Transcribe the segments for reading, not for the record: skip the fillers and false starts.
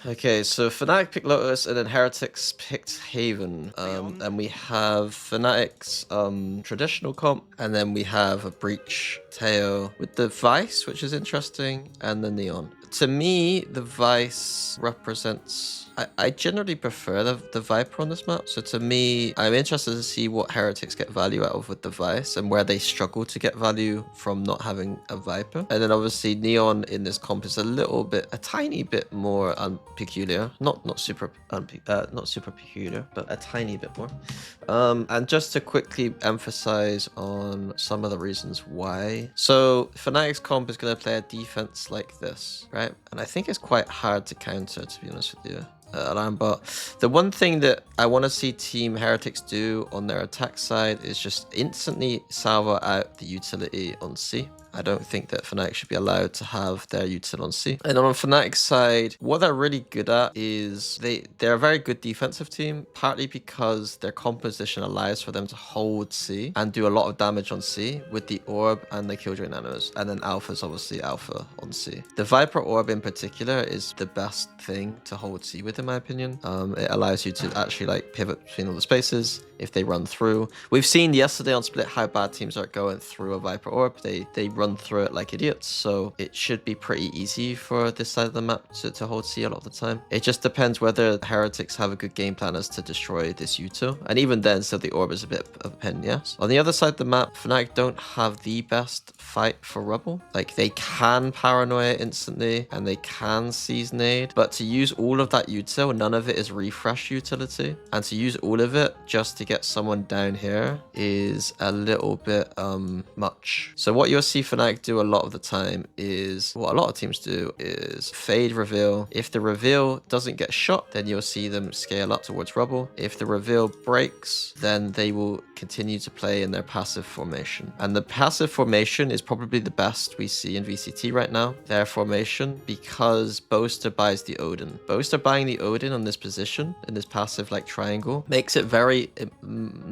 Okay, so Fnatic picked Lotus and then Heretics picked Haven. And we have Fnatic's traditional comp, and then we have a Breach Teo with the Vice, which is interesting, and the Neon. To me, the Vice represents... I generally prefer the Viper on this map. So to me, I'm interested to see what Heretics get value out of with the Vice and where they struggle to get value from not having a Viper. And then obviously Neon in this comp is a tiny bit more peculiar. Not super peculiar, but a tiny bit more. And just to quickly emphasize on some of the reasons why. So Fnatic's comp is going to play a defense like this, right? And I think it's quite hard to counter, to be honest with you. But the one thing that I want to see Team Heretics do on their attack side is just instantly salvo out the utility on C. I don't think that Fnatic should be allowed to have their util on C. And on Fnatic's side, what they're really good at is they're a very good defensive team, partly because their composition allows for them to hold C and do a lot of damage on C with the Orb and the Killjoy Nanos. And then Alpha's obviously Alpha on C. The Viper Orb in particular is the best thing to hold C with, in my opinion. It allows you to actually like pivot between all the spaces if they run through. We've seen yesterday on Split how bad teams are going through a Viper Orb. They run through it like idiots, so it should be pretty easy for this side of the map to hold C a lot of the time. It just depends whether Heretics have a good game plan as to destroy this util, and even then, so the Orb is a bit of a pain, yes. On the other side of the map, Fnatic don't have the best fight for Rubble. Like, they can Paranoia instantly, and they can Seize Nade, but to use all of that util, none of it is refresh utility, and to use all of it just to get someone down here is a little bit much. So what you'll see Fnatic do a lot of the time is, what a lot of teams do is fade reveal. If the reveal doesn't get shot, then you'll see them scale up towards Rubble. If the reveal breaks, then they will continue to play in their passive formation. And the passive formation is probably the best we see in VCT right now, their formation, because Boaster buys the Odin. Boaster buying the Odin on this position, in this passive like triangle, makes it very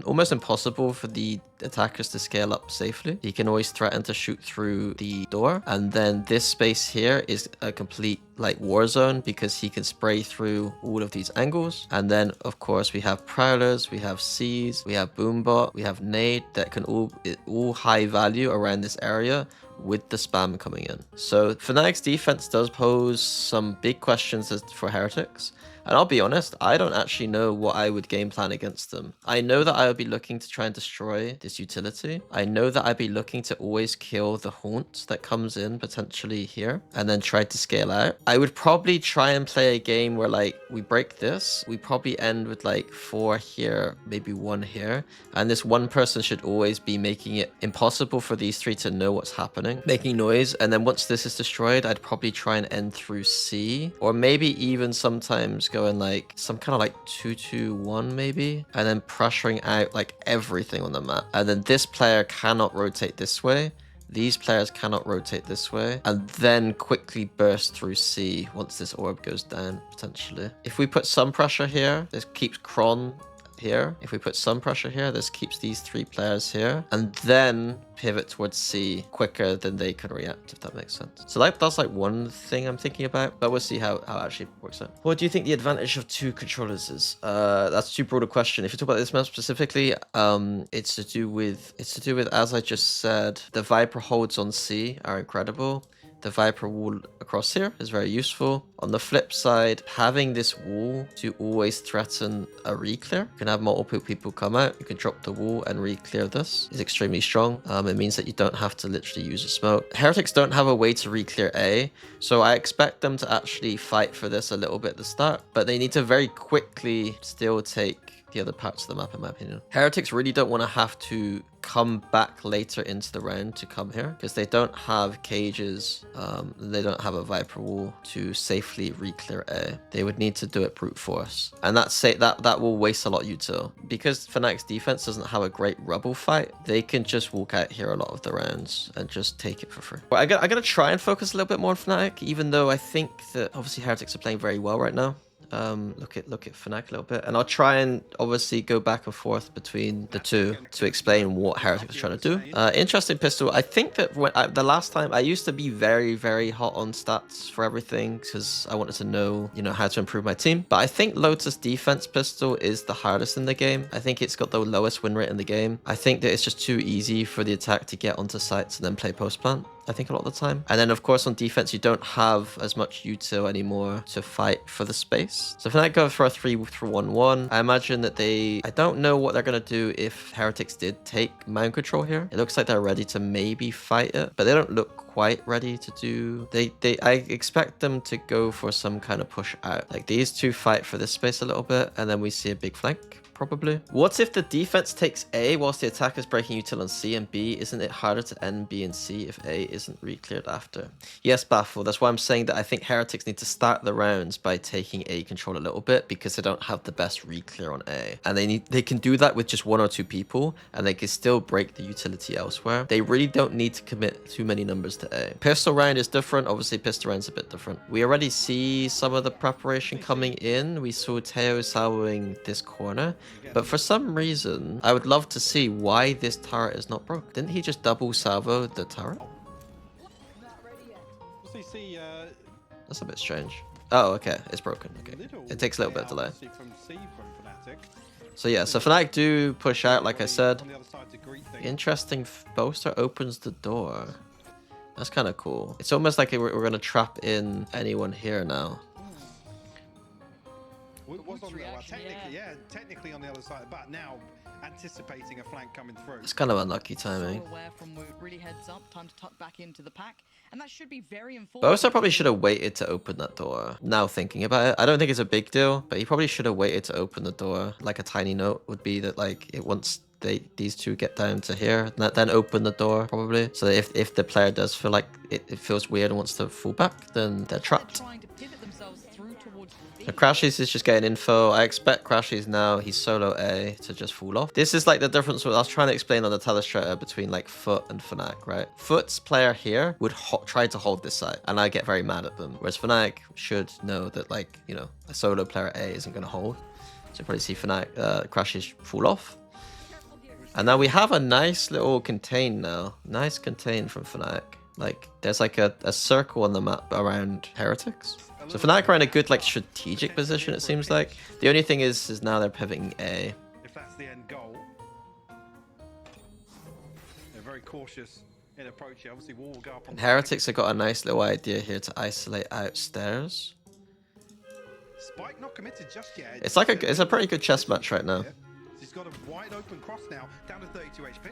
almost impossible for the attackers to scale up safely. He can always threaten to shoot through the door, and then this space here is a complete like war zone because he can spray through all of these angles. And then of course we have Prowlers, we have Seize, we have Boombot, we have Nade that can all high value around this area with the spam coming in. So Fnatic's defense does pose some big questions for Heretics. And I'll be honest, I don't actually know what I would game plan against them. I know that I would be looking to try and destroy this utility. I know that I'd be looking to always kill the Haunt that comes in potentially here and then try to scale out. I would probably try and play a game where like we break this, we probably end with like 4 here, maybe 1 here. And this one person should always be making it impossible for these 3 to know what's happening, making noise. And then once this is destroyed, I'd probably try and end through C, or maybe even sometimes going like some kind of like 2-2-1 maybe, and then pressuring out like everything on the map. And then this player cannot rotate this way, these players cannot rotate this way, and then quickly burst through C once this orb goes down, potentially. If we put some pressure here, this keeps Kron here. If we put some pressure here, this keeps these 3 players here, and then pivot towards C quicker than they can react, if that makes sense. So that's like one thing I'm thinking about, but we'll see how it actually works out. What do you think the advantage of 2 controllers is? That's too broad a question. If you talk about this map specifically, it's to do with, as I just said, the Viper holds on C are incredible. The Viper wall across here is very useful. On the flip side, having this wall to always threaten a re-clear. You can have multiple people come out, you can drop the wall and re-clear this. Is extremely strong. It means that you don't have to literally use a smoke. Heretics don't have a way to re-clear A, so I expect them to actually fight for this a little bit at the start, but they need to very quickly still take the other parts of the map, in my opinion. Heretics really don't want to have to come back later into the round to come here because they don't have cages, they don't have a Viper wall to safely re-clear A. They would need to do it brute force, and that will waste a lot of util. Because Fnatic's defense doesn't have a great Rubble fight, they can just walk out here a lot of the rounds and just take it for free. But I gotta try and focus a little bit more on Fnatic, even though I think that obviously Heretics are playing very well right now. look at Fnac a little bit, and I'll try and obviously go back and forth between the two to explain what Heretic is trying to do. Interesting pistol. I think that the last time I used to be very hot on stats for everything because I wanted to know, you know, how to improve my team. But I think Lotus defense pistol is the hardest in the game. I think it's got the lowest win rate in the game. I think that it's just too easy for the attack to get onto sites and then play post plant, I think, a lot of the time. And then of course on defense you don't have as much util anymore to fight for the space. So if I go for a 3-1-1, I imagine that I don't know what they're going to do if Heretics did take mind control here. It looks like they're ready to maybe fight it, but they don't look quite ready to do. I expect them to go for some kind of push out. Like these two fight for this space a little bit, and then we see a big flank. Probably. What if the defense takes A whilst the attack is breaking util on C and B? Isn't it harder to end B and C if A isn't re-cleared after? Yes, Baffle. That's why I'm saying that I think Heretics need to start the rounds by taking A control a little bit because they don't have the best re-clear on A. And they can do that with just 1 or 2 people and they can still break the utility elsewhere. They really don't need to commit too many numbers to A. Pistol round is different. Obviously, pistol round's a bit different. We already see some of the preparation coming in. We saw Teo salvoing this corner. But for some reason, I would love to see why this turret is not broke. Didn't he just double salvo the turret? That's a bit strange. Oh, okay. It's broken. Okay. It takes a little bit of delay. So yeah, so Fnac do push out, like I said. Interesting. Boaster opens the door. That's kind of cool. It's almost like we're going to trap in anyone here now. Technically on the other side, but now anticipating a flank coming through. It's kind of unlucky timing. Boaster probably should have waited to open that door. Now thinking about it, I don't think it's a big deal, but he probably should have waited to open the door. Like a tiny note would be that, like, it once these two get down to here, then open the door probably. So that if the player does feel like it feels weird and wants to fall back, then they're trapped. So Crashies is just getting info. I expect Crashies now, he's solo A, to just fall off. This is like the difference what I was trying to explain on the Telestrator between like Foot and Fnac, right? Foot's player here would try to hold this side, and I get very mad at them. Whereas Fnac should know that, like, you know, a solo player A isn't going to hold. So you probably see Fnac, Crashies fall off. And now we have a nice little contain now. Nice contain from Fnac. Like, there's like a circle on the map around Heretics. So Fnac are in a good, like, strategic position, it seems like. The only thing is now they're pivoting A. If that's the end goal, they're very cautious in approach. Obviously, wall will go up on. Heretics have got a nice little idea here to isolate outstairs. Spike not committed just yet. It's like it's a pretty good chess match right now. He's got a wide open cross now, down to 32 HP.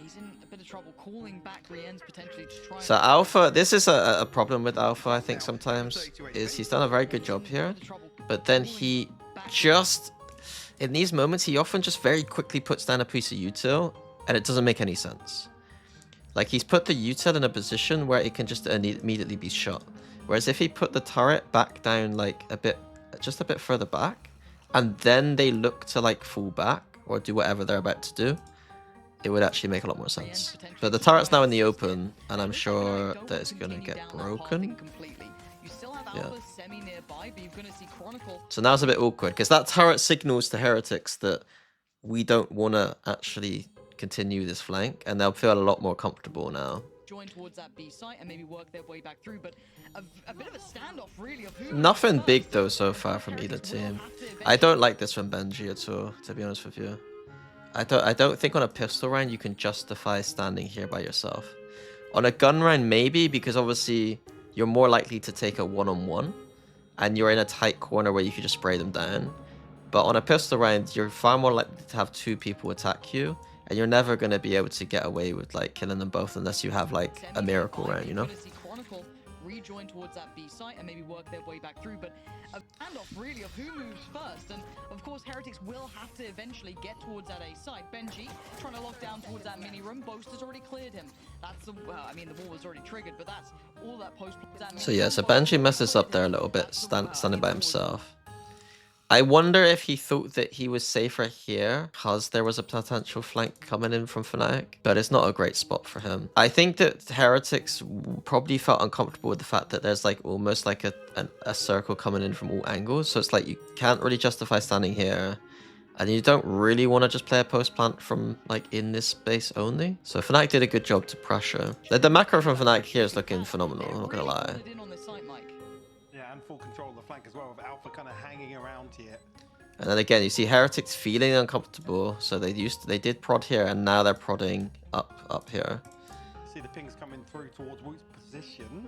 He's in a bit of trouble calling back Rien's potentially to try. So Alpha, this is a problem with Alpha, I think sometimes, is he's done a very good job here, but then he just, in these moments, he often just very quickly puts down a piece of util, and it doesn't make any sense. Like, he's put the util in a position where it can just immediately be shot. Whereas if he put the turret back down, like, just a bit further back, and then they look to, like, fall back, or do whatever they're about to do, it would actually make a lot more sense. But the turret's now in the open, and I'm sure that it's going to get broken. Yeah. So now it's a bit awkward, because that turret signals to Heretics that we don't want to actually continue this flank, and they'll feel a lot more comfortable now. Join towards that B site and maybe work their way back through, but a bit of a standoff really of who. Nothing big though so far from either team. I don't like this from Benji at all, to be honest with you. I don't think on a pistol round you can justify standing here by yourself. On a gun round maybe, because obviously you're more likely to take a one-on-one and you're in a tight corner where you could just spray them down. But on a pistol round you're far more likely to have 2 people attack you, and you're never going to be able to get away with, like, killing them both unless you have, like, a miracle round, you know? Rejoin towards that B site and maybe work their way back through, but a standoff really of who moves first. And of course Heretics will have to eventually get towards that A site. Benji trying to lock down towards that mini room. Boaster's already cleared him. That's the, well, I mean, the wall was already triggered, but that's all that post. So yeah, so Benji messes up there a little bit, standing by himself. I wonder if he thought that he was safer here because there was a potential flank coming in from Fnatic, but it's not a great spot for him. I think that Heretics probably felt uncomfortable with the fact that there's like almost like a circle coming in from all angles. So it's like you can't really justify standing here. And you don't really want to just play a post plant from like in this space only. So Fnatic did a good job to pressure. The macro from Fnatic here is looking phenomenal, I'm not gonna lie. Yeah, and full control of the flank as well, with Alpha kind of hanging around here. And then again, you see Heretics feeling uncomfortable, so they did prod here, and now they're prodding up here. See the pings coming through towards Woot's position.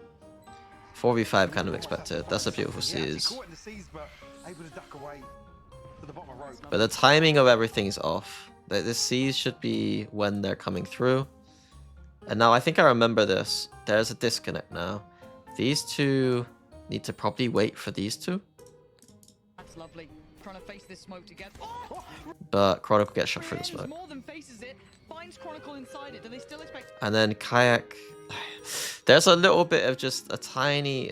4v5 kind of expected. That's a beautiful C's. Caught in the C's, but able to duck away to the bottom of rope. But the timing of everything is off. The C's should be when they're coming through. And now I think I remember this. There's a disconnect now. These two need to probably wait for these two. That's lovely. Trying to face this smoke together. Oh! But Chronicle gets shot through the smoke. More than faces it, finds Chronicle inside it. Do they still expect? And then Kayak. There's a little bit of just a tiny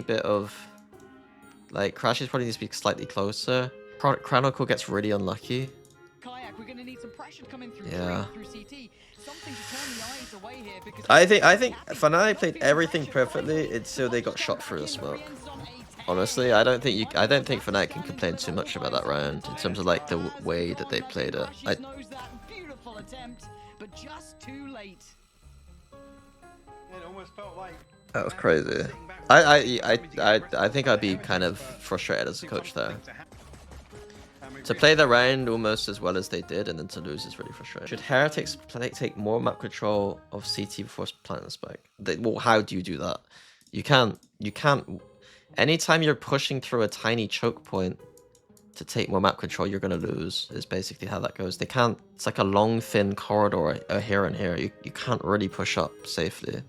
bit of like Crashes probably needs to be slightly closer. Chronicle gets really unlucky. Kayak, we're gonna need some pressure coming through. Yeah. Through CT. Something to turn the eyes away here because I think Fnatic played everything perfectly until they got shot through the smoke. Honestly, I don't think Fnatic can complain too much about that round in terms of like the way that they played it. Knows that beautiful attempt, but just too late. It almost felt like That was crazy. I think I'd be kind of frustrated as a coach there. To play the round almost as well as they did and then to lose is really frustrating. Should Heretics take more map control of CT before planting the spike? Well, how do you do that? You can't. Anytime you're pushing through a tiny choke point to take more map control, you're gonna lose, is basically how that goes. They can't, it's like a long thin corridor here and here. You can't really push up safely.